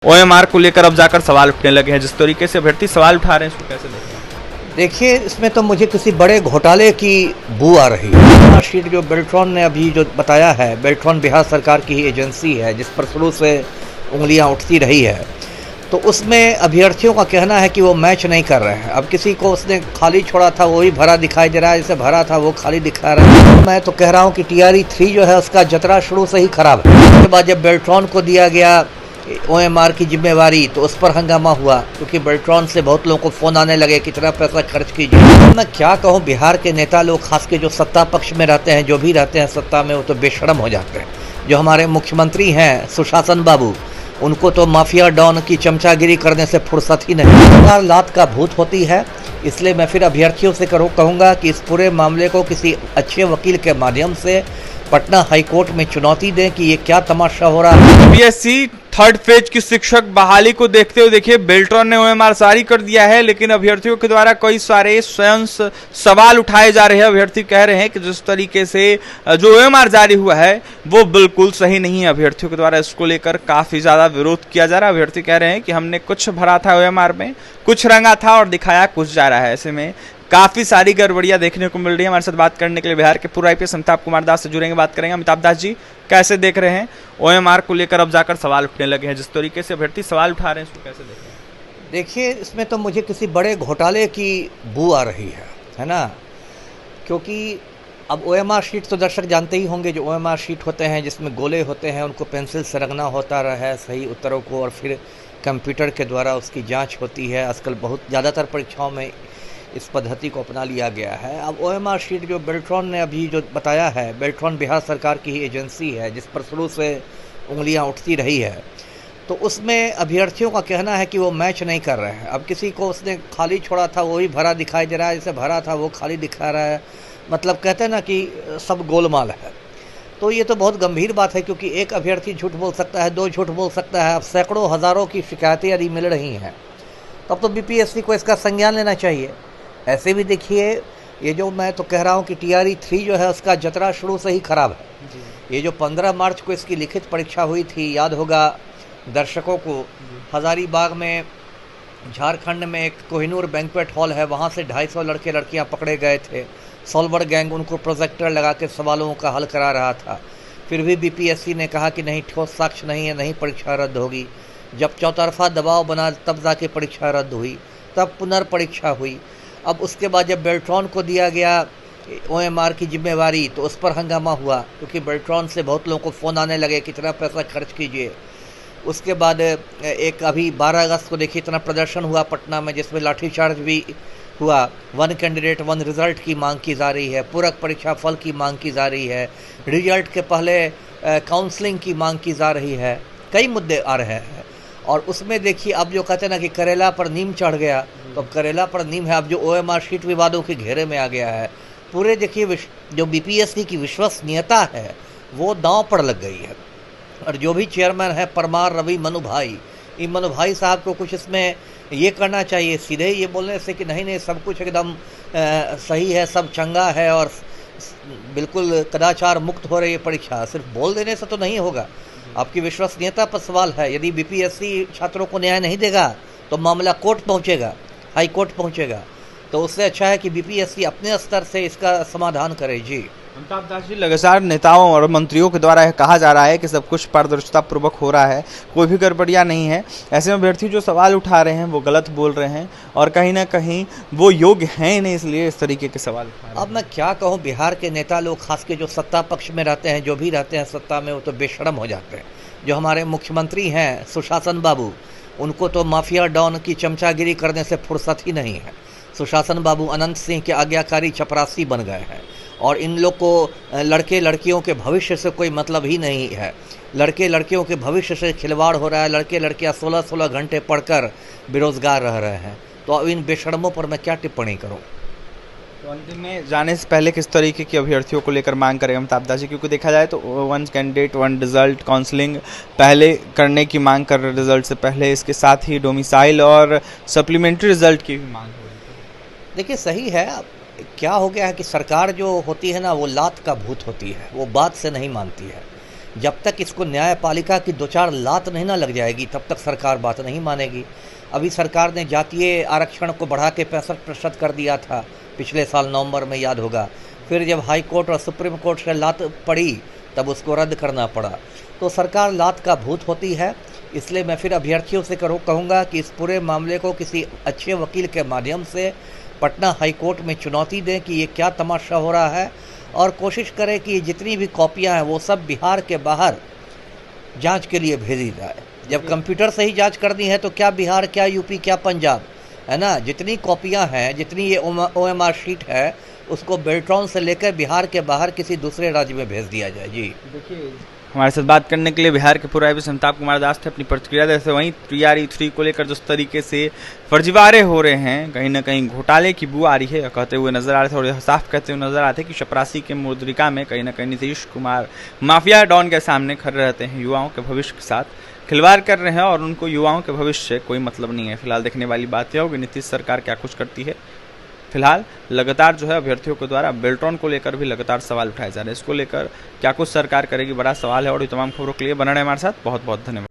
OMR को लेकर अब जाकर सवाल उठने लगे हैं। जिस तरीके से अभ्यर्थी सवाल उठा रहे हैं उसको कैसे देख रहे हैं? देखिए, इसमें तो मुझे किसी बड़े घोटाले की बू आ रही है। मार्कशीट जो बेल्ट्रॉन ने अभी जो बताया है, बेल्ट्रॉन बिहार सरकार की ही एजेंसी है जिस पर शुरू से उंगलियां उठती रही है, तो उसमें अभ्यर्थियों का कहना है कि वो मैच नहीं कर रहे हैं। अब किसी को उसने खाली छोड़ा था वो ही भरा दिखाई दे रहा है, जिसे भरा था वो खाली दिखा रहा है। मैं तो कह रहा हूँ कि TRE-3 जो है उसका जतरा शुरू से ही खराब है। उसके बाद जब बेल्ट्रॉन को दिया गया OMR की जिम्मेवारी, तो उस पर हंगामा हुआ क्योंकि बेल्ट्रॉन से बहुत लोगों को फ़ोन आने लगे कितना पैसा खर्च कीजिए। तो मैं क्या कहूँ, बिहार के नेता लोग, खास के जो सत्ता पक्ष में रहते हैं, जो भी रहते हैं सत्ता में, वो तो बेशर्म हो जाते हैं। जो हमारे मुख्यमंत्री हैं सुशासन बाबू, उनको तो माफिया डॉन की चमचागिरी करने से फुर्सत ही नहीं। सरकार लात का भूत होती है, इसलिए मैं फिर अभ्यर्थियों से कहूँगा कि इस पूरे मामले को किसी अच्छे वकील के माध्यम से पटना हाईकोर्ट में चुनौती दें कि ये क्या तमाशा हो रहा है। बीएससी थर्ड फेज की शिक्षक बहाली को देखते हुए देखिए बेल्ट्रॉन ने ओएमआर जारी कर दिया है, लेकिन अभ्यर्थियों के द्वारा कई सारे स्वयं सवाल उठाए जा रहे हैं। अभ्यर्थी कह रहे हैं कि जिस तरीके से जो ओएमआर जारी हुआ है वो बिल्कुल सही नहीं है। अभ्यर्थियों के द्वारा इसको लेकर काफी ज्यादा विरोध किया जा रहा है। अभ्यर्थी कह रहे हैं कि हमने कुछ भरा था ओएमआर में, कुछ रंगा था और दिखाया कुछ जा रहा है। ऐसे में काफी सारी गड़बड़ियां देखने को मिल रही है। हमारे साथ बात करने के लिए बिहार के पूर्व IPS अमिताभ कुमार दास से जुड़ेंगे, बात करेंगे। अमिताभ दास जी, कैसे देख रहे हैं OMR को लेकर अब जाकर सवाल उठने लगे हैं? जिस तरीके से अभ्यर्थी सवाल उठा रहे हैं उसको कैसे देख रहे हैं? देखिए, इसमें तो मुझे किसी बड़े घोटाले की बू आ रही है ना, क्योंकि अब OMR शीट तो दर्शक जानते ही होंगे। जो OMR शीट होते हैं जिसमें गोले होते हैं, उनको पेंसिल से रंगना होता है सही उत्तरों को, और फिर कंप्यूटर के द्वारा उसकी जांच होती है। आजकल बहुत ज़्यादातर परीक्षाओं में इस पद्धति को अपना लिया गया है। अब OMR शीट जो बेल्ट्रॉन ने अभी जो बताया है, बेल्ट्रॉन बिहार सरकार की ही एजेंसी है जिस पर शुरू से उंगलियां उठती रही है, तो उसमें अभ्यर्थियों का कहना है कि वो मैच नहीं कर रहे हैं। अब किसी को उसने खाली छोड़ा था वो ही भरा दिखाई दे रहा है, जिसे भरा था वो खाली दिखा रहा है। मतलब कहते हैं ना कि सब गोलमाल है। तो ये तो बहुत गंभीर बात है, क्योंकि एक अभ्यर्थी झूठ बोल सकता है, 2 झूठ बोल सकता है। अब सैकड़ों हज़ारों की शिकायतें यदि मिल रही हैं, तब तो BPSC को इसका संज्ञान लेना चाहिए। ऐसे भी देखिए, ये जो मैं तो कह रहा हूँ कि TRE-3 जो है उसका जतरा शुरू से ही खराब है। ये जो 15 मार्च को इसकी लिखित परीक्षा हुई थी, याद होगा दर्शकों को, हज़ारीबाग में, झारखंड में एक कोहिनूर बैंक्वेट हॉल है, वहाँ से 250 लड़के लड़कियाँ पकड़े गए थे। सॉल्वर गैंग उनको प्रोजेक्टर लगा के सवालों का हल करा रहा था। फिर भी BPSC ने कहा कि नहीं, ठोस साक्ष्य नहीं है, नहीं परीक्षा रद्द होगी। जब चौतरफा दबाव बना तब जाके परीक्षा रद्द हुई, तब पुनर्परीक्षा हुई। अब उसके बाद जब बेल्ट्रॉन को दिया गया OMR की जिम्मेवारी, तो उस पर हंगामा हुआ क्योंकि बेल्ट्रॉन से बहुत लोगों को फ़ोन आने लगे कितना पैसा खर्च कीजिए। उसके बाद एक अभी 12 अगस्त को देखिए इतना प्रदर्शन हुआ पटना में, जिसमें लाठीचार्ज भी हुआ। 1 कैंडिडेट 1 रिज़ल्ट की मांग की जा रही है, पूरक परीक्षा फल की मांग की जा रही है, रिजल्ट के पहले काउंसलिंग की मांग की जा रही है। कई मुद्दे आ रहे हैं, और उसमें देखिए अब जो कहते हैं ना कि करेला पर नीम चढ़ गया, तो अब करेला पर नीम है। अब जो OMR शीट विवादों के घेरे में आ गया है, पूरे देखिए जो BPSC की विश्वसनीयता है वो दांव पर लग गई है। और जो भी चेयरमैन है, परमार रवि मनु भाई, इन मनु भाई साहब को कुछ इसमें ये करना चाहिए, सीधे ये बोलने से कि नहीं नहीं सब कुछ एकदम सही है, सब चंगा है और बिल्कुल कदाचार मुक्त हो रही है परीक्षा, सिर्फ बोल देने से तो नहीं होगा। आपकी विश्वसनीयता पर सवाल है। यदि BPSC छात्रों को न्याय नहीं देगा तो मामला कोर्ट पहुंचेगा, हाई कोर्ट पहुंचेगा। तो उससे अच्छा है कि BPSC अपने स्तर से इसका समाधान करे। जी अमिताभ दास जी, लगातार नेताओं और मंत्रियों के द्वारा यह कहा जा रहा है कि सब कुछ पारदर्शिता पूर्वक हो रहा है, कोई भी गड़बड़ियां नहीं है। ऐसे में अभ्यर्थी जो सवाल उठा रहे हैं वो गलत बोल रहे हैं और कहीं ना कहीं वो योग्य हैं ही नहीं, इसलिए इस तरीके के सवाल उठा रहे हैं। अब मैं क्या कहूँ, बिहार के नेता लोग, खास के जो सत्ता पक्ष में रहते हैं, जो भी रहते हैं सत्ता में, वो तो बेशर्म हो जाते हैं। जो हमारे मुख्यमंत्री हैं सुशासन बाबू, उनको तो माफिया डॉन की चमचागिरी करने से फुर्सत ही नहीं है। सुशासन बाबू अनंत सिंह के आज्ञाकारी चपरासी बन गए हैं, और इन लोग को लड़के लड़कियों के भविष्य से कोई मतलब ही नहीं है। लड़के लड़कियों के भविष्य से खिलवाड़ हो रहा है। लड़के लड़कियां 16-16 घंटे पढ़कर बेरोजगार रह रहे हैं। तो अब इन बेशर्मों पर मैं क्या टिप्पणी करूं? तो अंतिम में जाने से पहले किस तरीके की अभ्यर्थियों को लेकर मांग करेगा अमिताभ दास जी? क्योंकि देखा जाए तो 1 कैंडिडेट 1 रिजल्ट काउंसलिंग पहले करने की मांग कर रहे, रिजल्ट से पहले। इसके साथ ही डोमिसाइल और सप्लीमेंट्री रिजल्ट की भी मांग हो रही है। देखिए, सही है। अब क्या हो गया है कि सरकार जो होती है ना, वो लात का भूत होती है, वो बात से नहीं मानती है। जब तक इसको न्यायपालिका की 2-4 लात नहीं ना लग जाएगी तब तक सरकार बात नहीं मानेगी। अभी सरकार ने जातीय आरक्षण को बढ़ा के 65% कर दिया था पिछले साल नवंबर में, याद होगा। फिर जब हाई कोर्ट और सुप्रीम कोर्ट से लात पड़ी तब उसको रद्द करना पड़ा। तो सरकार लात का भूत होती है, इसलिए मैं फिर अभ्यर्थियों से कहूँगा कि इस पूरे मामले को किसी अच्छे वकील के माध्यम से पटना हाई कोर्ट में चुनौती दें कि ये क्या तमाशा हो रहा है, और कोशिश करें कि जितनी भी कॉपियां हैं वो सब बिहार के बाहर जांच के लिए भेजी जाए। जब कंप्यूटर से ही जांच करनी है तो क्या बिहार, क्या यूपी, क्या पंजाब, है ना। जितनी कॉपियां हैं, जितनी ये OMR शीट है, उसको बेल्ट्रॉन से लेकर बिहार के बाहर किसी दूसरे राज्य में भेज दिया जाए। जी देखिए, हमारे साथ बात करने के लिए बिहार के पूर्व आईपीएस अमिताभ कुमार दास थे अपनी प्रतिक्रिया देते। वहीं 3RE3 को लेकर जिस तरीके से फर्जीवाड़े हो रहे हैं, कहीं ना कहीं घोटाले की बू आ रही है कहते हुए नजर आ रहे थे, और साफ कहते हुए नजर आते कि चपरासी के मुद्रिका में कहीं ना कहीं नीतीश कुमार माफिया डॉन के सामने खड़े रहते हैं, युवाओं के भविष्य के साथ खिलवाड़ कर रहे हैं और उनको युवाओं के भविष्य से कोई मतलब नहीं है। फिलहाल देखने वाली बात यह होगी नीतीश सरकार क्या कुछ करती है। फिलहाल लगातार जो है अभ्यर्थियों के द्वारा बेल्ट्रॉन को लेकर भी लगातार सवाल उठाए जा रहे हैं। इसको लेकर क्या कुछ सरकार करेगी, बड़ा सवाल है। और ये तमाम खबरों के लिए बने रहें हमारे साथ। बहुत बहुत धन्यवाद।